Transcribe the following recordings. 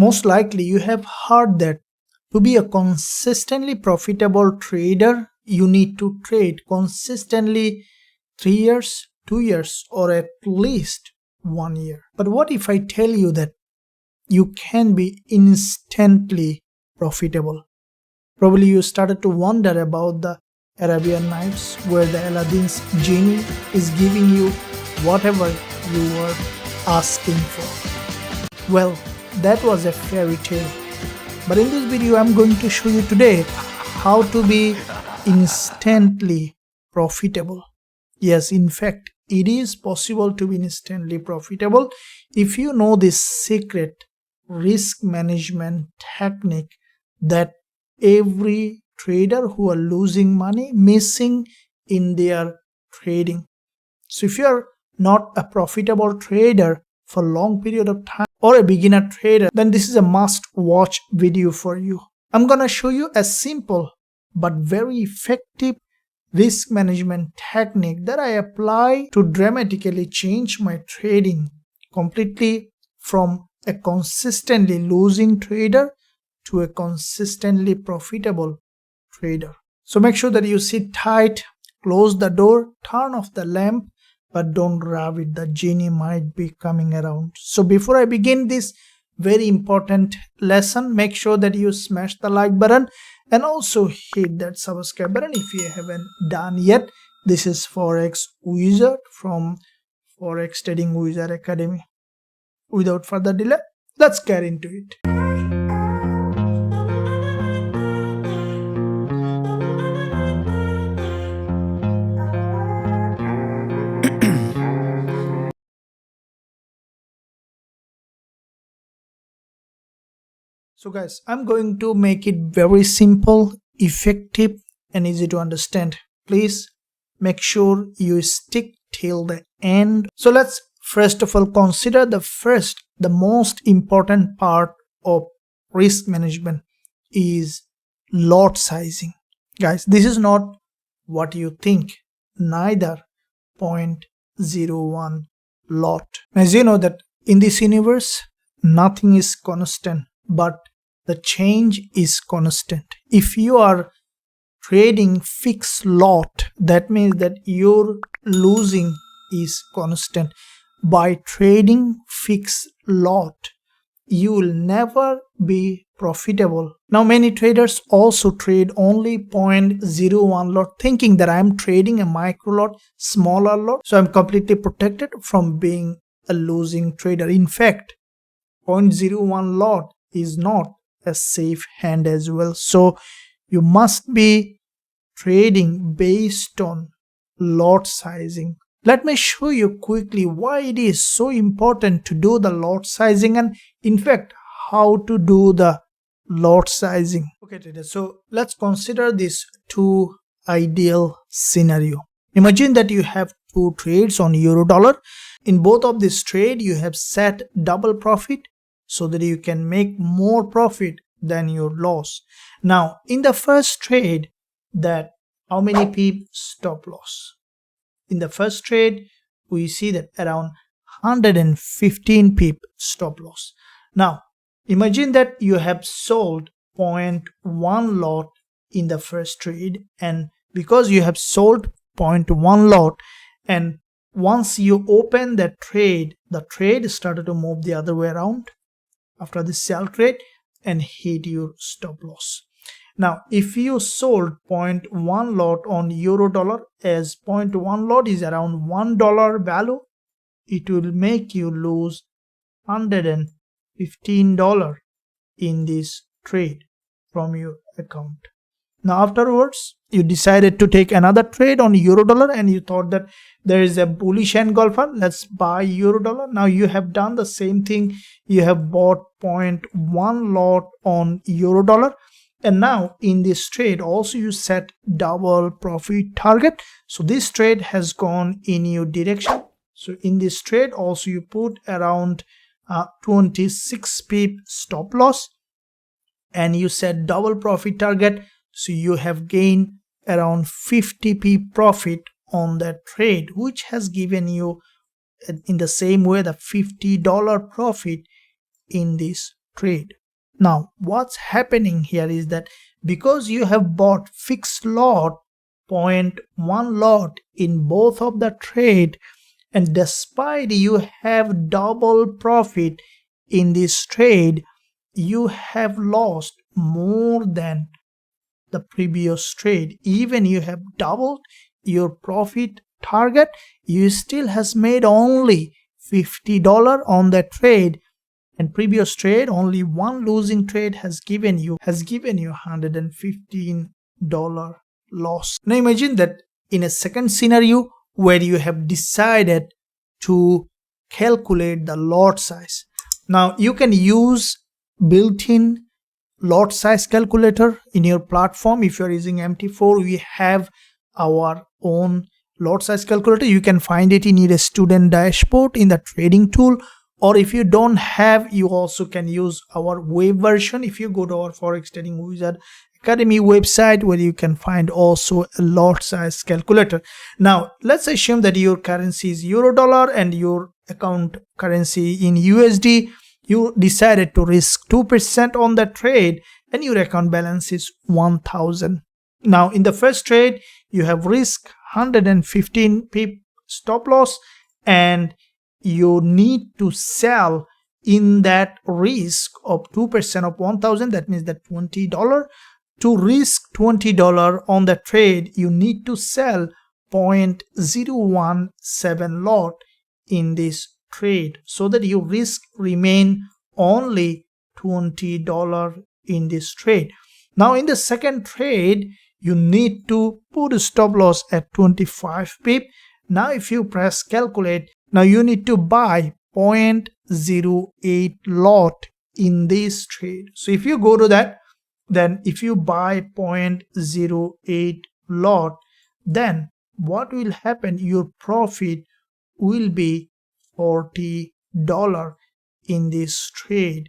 Most likely you have heard that to be a consistently profitable trader, you need to trade consistently 3 years, 2 years, or at least 1 year. But what if I tell you that you can be instantly profitable? Probably you started to wonder about the Arabian Nights, where the Aladdin's genie is giving you whatever you were asking for. Well, that was a fairy tale. But in this video, I'm going to show you today how to be instantly profitable. Yes, in fact, it is possible to be instantly profitable if you know this secret risk management technique that every trader who are losing money missing in their trading. So if you are not a profitable trader for a long period of time or a beginner trader, then this is a must watch video for you. I'm gonna show you a simple but very effective risk management technique that I apply to dramatically change my trading completely from a consistently losing trader to a consistently profitable trader. So make sure that you sit tight, close the door, turn off the lamp, but don't grab it. The genie might be coming around. So before I begin this very important lesson, make sure that you smash the like button and also hit that subscribe button if you haven't done yet. This is Forex Wizard from Forex Trading Wizard Academy. Without further delay, let's get into it. So guys, I'm going to make it very simple, effective and easy to understand. Please make sure you stick till the end. So let's first of all consider the most important part of risk management is lot sizing. Guys, this is not what you think, neither 0.01 lot. As you know that in this universe, nothing is constant, but the change is constant. If you are trading fixed lot, that means that your losing is constant. By trading fixed lot, you will never be profitable. Now many traders also trade only 0.01 lot, thinking that I'm trading a micro lot, smaller lot, so I'm completely protected from being a losing trader. In fact, 0.01 lot is not a safe hand as well. So you must be trading based on lot sizing. Let me show you quickly why it is so important to do the lot sizing and in fact how to do the lot sizing. Okay traders, so let's consider these two ideal scenario. Imagine that you have two trades on euro dollar. In both of this trade you have set double profit so that you can make more profit than your loss. Now in the first trade, that how many pip stop loss? In the first trade we see that around 115 pip stop loss. Now imagine that you have sold 0.1 lot in the first trade, and because you have sold 0.1 lot and once you open that trade, the trade started to move the other way around after the sell trade and hit your stop loss. Now if you sold 0.1 lot on euro dollar, as 0.1 lot is around $1 value, it will make you lose $115 in this trade from your account. Now afterwards you decided to take another trade on euro dollar and you thought that there is a bullish engulfer, let's buy euro dollar. Now you have done the same thing, you have bought 0.1 lot on euro dollar, and now in this trade also you set double profit target. So this trade has gone in your direction. So in this trade also you put around 26 pip stop loss and you set double profit target. So you have gained around 50 pip profit on that trade, which has given you in the same way the $50 profit in this trade. Now what's happening here is that because you have bought fixed lot, 0.1 lot in both of the trade, and despite you have double profit in this trade, you have lost more than the previous trade. Even you have doubled your profit target, you still has made only $50 on that trade, and previous trade only one losing trade has given you $115 loss. Now imagine that in a second scenario where you have decided to calculate the lot size. Now you can use built-in lot size calculator in your platform. If you are using MT4, we have our own lot size calculator. You can find it in your student dashboard in the trading tool, or if you don't have, you also can use our web version. If you go to our Forex Trading Wizard Academy website, where you can find also a lot size calculator. Now let's assume that your currency is euro dollar and your account currency in USD. You decided to risk 2% on the trade and your account balance is 1000. Now in the first trade you have risk 115 pip stop loss, and you need to sell in that risk of 2% of 1000. That means that $20. To risk $20 on the trade, you need to sell 0.017 lot in this trade, so that your risk remain only $20 in this trade. Now in the second trade, you need to put a stop loss at 25 pip. Now if you press calculate, now you need to buy 0.08 lot in this trade. So if you go to that, then if you buy 0.08 lot, then what will happen? Your profit will be $40 in this trade.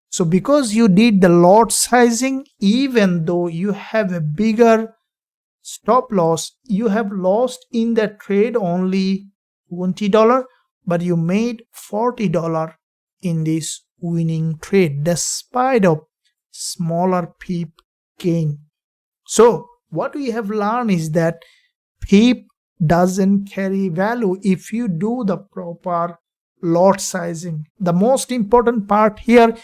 So because you did the lot sizing, even though you have a bigger stop loss, you have lost in that trade only $20, but you made $40 in this winning trade despite of smaller pip gain. So what we have learned is that pip doesn't carry value if you do the proper lot sizing. The most important part here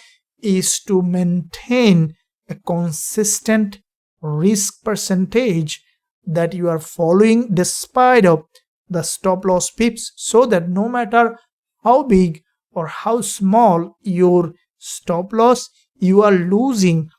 is to maintain a consistent risk percentage that you are following despite of the stop loss pips, so that no matter how big or how small your stop loss, you are losing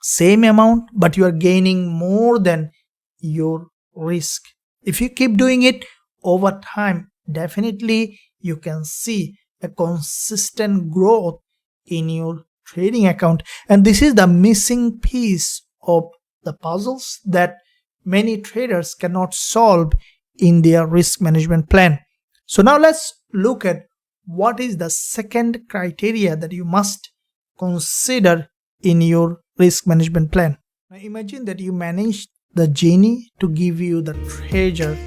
same amount but you are gaining more than your risk. If you keep doing it over time, definitely you can see a consistent growth in your trading account. And this is the missing piece of the puzzles that many traders cannot solve in their risk management plan. So now let's look at what is the second criteria that you must consider in your risk management plan. Now imagine that you managed the genie to give you the treasure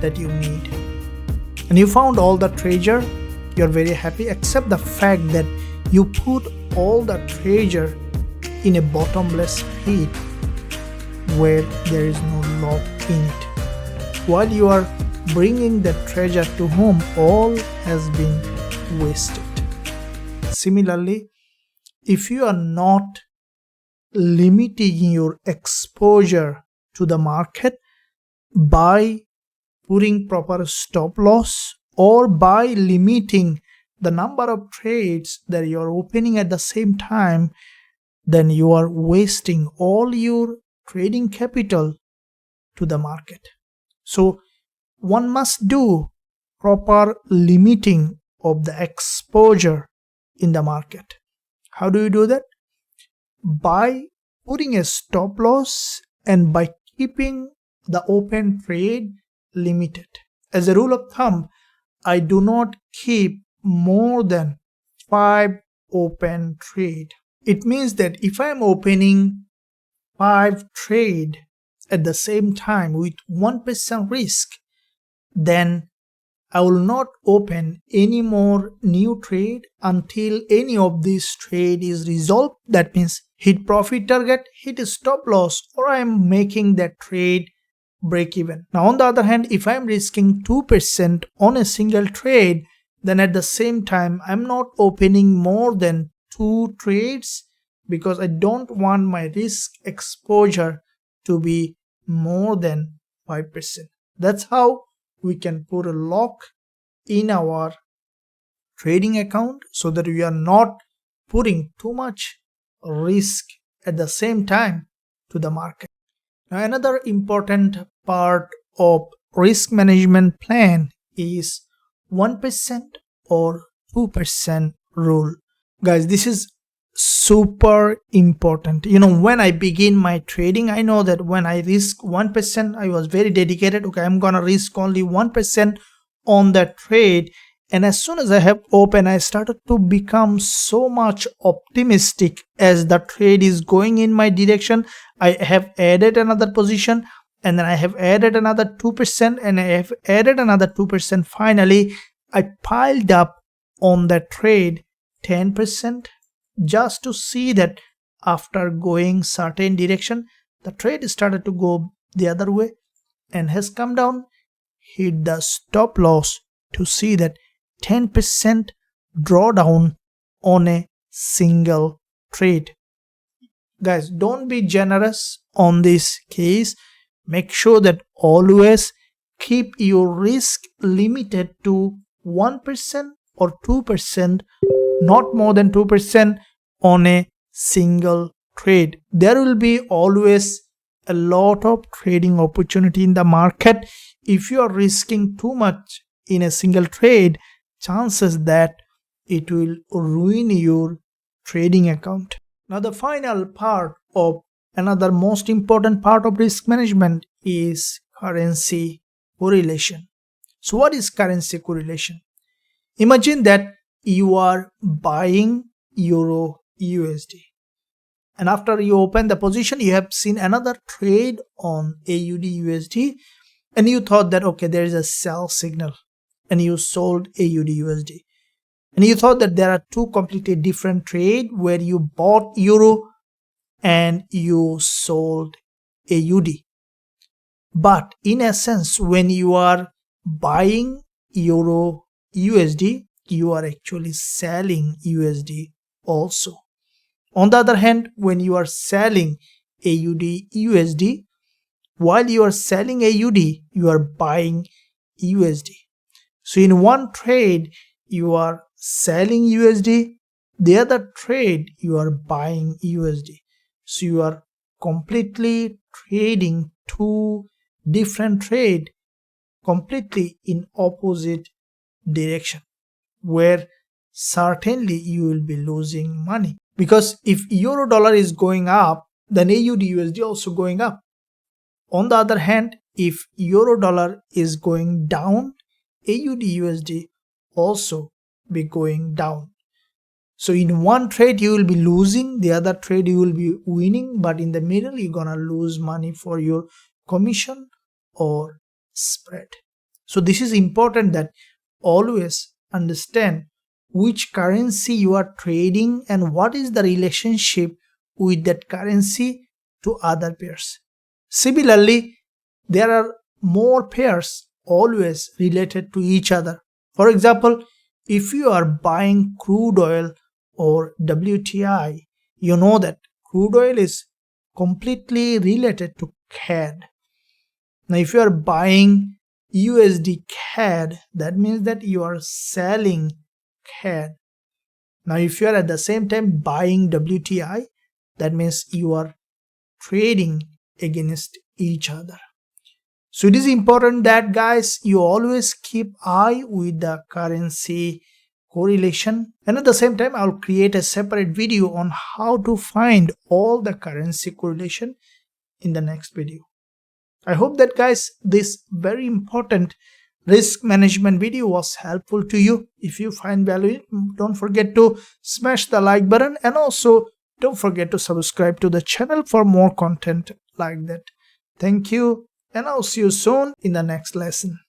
that you need, and you found all the treasure. You're very happy, except the fact that you put all the treasure in a bottomless pit where there is no lock in it. While you are bringing the treasure to home, all has been wasted. Similarly, if you are not limiting your exposure to the market by putting proper stop loss, or by limiting the number of trades that you are opening at the same time, then you are wasting all your trading capital to the market. So one must do proper limiting of the exposure in the market. How do you do that? By putting a stop loss and by keeping the open trade limited. As a rule of thumb, I do not keep more than 5 open trade. It means that if I am opening 5 trade at the same time with 1% risk, then I will not open any more new trade until any of this trade is resolved. That means hit profit target, hit stop loss, or I am making that trade break even. Now on the other hand, if I am risking 2% on a single trade, then at the same time I'm not opening more than 2 trades because I don't want my risk exposure to be more than 5%. That's how we can put a lock in our trading account so that we are not putting too much risk at the same time to the market. Now, another important part of risk management plan is 1% or 2% rule. Guys, this is super important. When I begin my trading, I know that when I risk 1%, I was very dedicated. Okay, I'm gonna risk only 1% on that trade. And as soon as I have opened, I started to become so much optimistic as the trade is going in my direction. I have added another position, and then I have added another 2%, and I have added another 2%. Finally, I piled up on that trade 10% just to see that after going certain direction, the trade started to go the other way and has come down, hit the stop loss to see that 10% drawdown on a single trade. Guys, don't be generous on this case. Make sure that always keep your risk limited to 1% or 2%, not more than 2% on a single trade. There will be always a lot of trading opportunity in the market. If you are risking too much in a single trade, chances that it will ruin your trading account. Now the final part of another most important part of risk management is currency correlation. So what is currency correlation? Imagine that you are buying Euro USD, and after you open the position, you have seen another trade on AUD USD, and you thought that okay, there is a sell signal, and you sold AUD USD. And you thought that there are two completely different trades where you bought Euro and you sold AUD. But in essence, when you are buying Euro USD, you are actually selling USD also. On the other hand, when you are selling AUD USD, while you are selling AUD, you are buying USD. So in one trade, you are selling USD, the other trade, you are buying USD. So you are completely trading two different trades completely in opposite direction, where certainly you will be losing money. Because if euro dollar is going up, then AUD USD also going up. On the other hand, if euro dollar is going down, AUD USD also be going down. So in one trade you will be losing, the other trade you will be winning, but in the middle you're gonna lose money for your commission or spread. So this is important that always understand which currency you are trading and what is the relationship with that currency to other pairs. Similarly, there are more pairs always related to each other. For example, if you are buying crude oil or WTI, you know that crude oil is completely related to CAD. Now, if you are buying USD CAD, that means that you are selling CAD. Now, if you are at the same time buying WTI, that means you are trading against each other. So it is important that, guys, you always keep eye with the currency correlation, and at the same time I'll create a separate video on how to find all the currency correlation in the next video. I hope that, guys, this very important risk management video was helpful to you. If you find value, don't forget to smash the like button, and also don't forget to subscribe to the channel for more content like that. Thank you, and I'll see you soon in the next lesson.